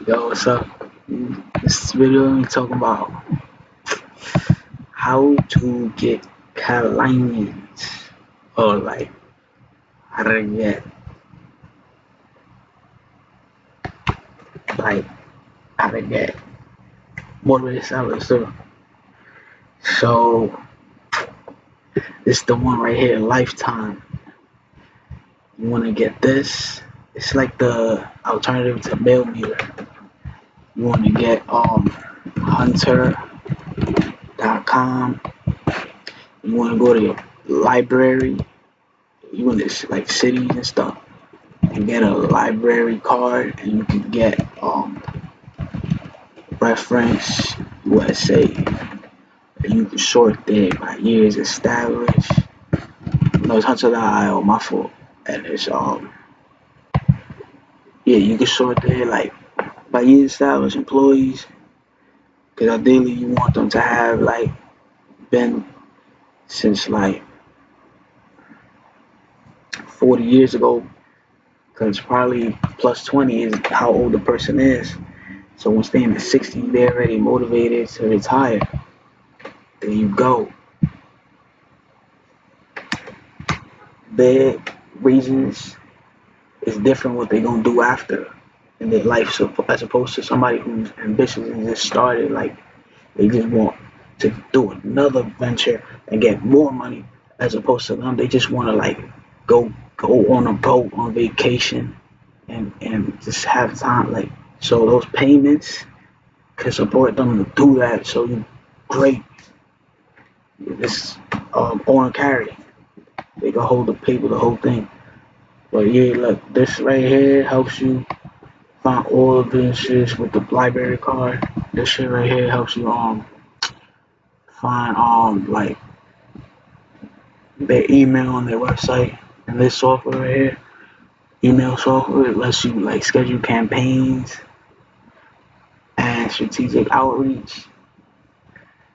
Yo, what's up? This video we talking about how to get clients, or like how to get like how to get motivated sellers too. So this is the one right here, Lifetime. You want to get this? It's like the alternative to Mail Meter. You want to get Hunter.com. You want to go to your library. You want to like cities and stuff, and get a library card, and you can get reference USA. And you can sort there by years established. No, it's Hunter.io, my fault. And it's yeah, you can sort there like by years established employees, because ideally you want them to have like been since like 40 years ago, because probably plus 20 is how old the person is. So once they're in the 60s, they're already motivated to retire. There you go. Their reasons is different what they're gonna do after in their life, so as opposed to somebody who's ambitious and just started, like they just want to do another venture and get more money, as opposed to them they just want to like go on a boat on vacation and just have time, like, so those payments can support them to do that. So you great. This own carry, they can hold the paper, the whole thing. But yeah, look, this right here helps you find all of this shit with the library card. This shit right here helps you find like their email on their website. And this software right here, email software, it lets you like schedule campaigns and strategic outreach.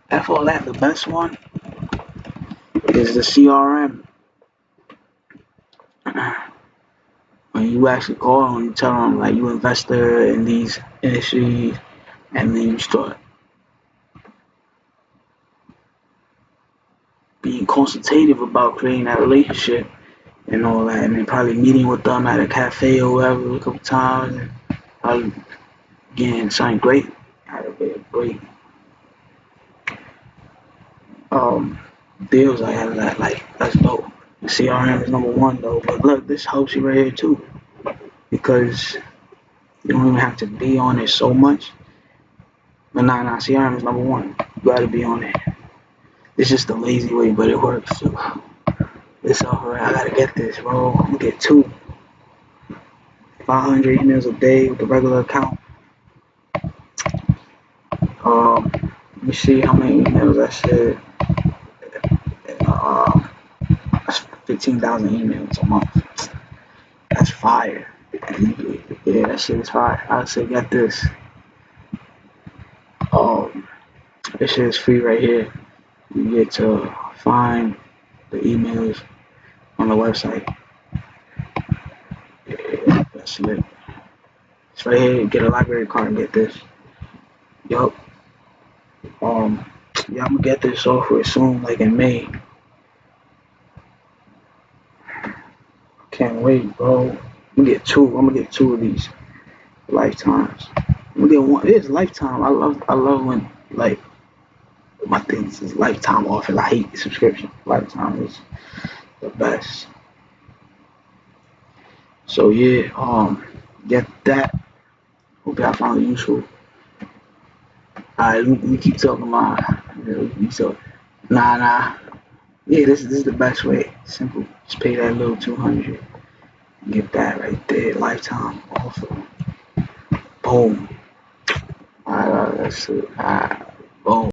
And for that, the best one is the CRM. When you actually call them, you tell them like you investor in these industries, and then you start being consultative about creating that relationship and all that, and then probably meeting with them at a cafe or whatever a couple times, and probably getting something great out of it. Great um deals I have that, like that's dope. The CRM is number one though, but look, this helps you right here too, because you don't even have to be on it so much. But nah, CRM is number one. You gotta be on it. It's just the lazy way, but it works too. This offer, I gotta get this, bro. I'm gonna get two. 500 emails a day with the regular account. Let me see how many emails I said. Uh, that's 15,000 emails a month. That's fire. Yeah, that shit is fire. I say get this. Um, this shit is free right here. You get to find the emails on the website. Yeah, that's lit. It's right here. Get a library card and get this. Yup. Um, yeah, I'm gonna get this software soon, like in May. Can't wait, bro. I'm gonna get two of these lifetimes. I'm gonna get one. It is lifetime. I love when like my things is lifetime offers. I hate the subscription. Lifetime is the best. So yeah, get that. Hope y'all found it useful. Alright, we keep talking about. So, nah. Yeah, this is the best way. Simple. Just pay that little 200. Get that right there. Lifetime offer. Boom. Alright, that's it. Alright, boom.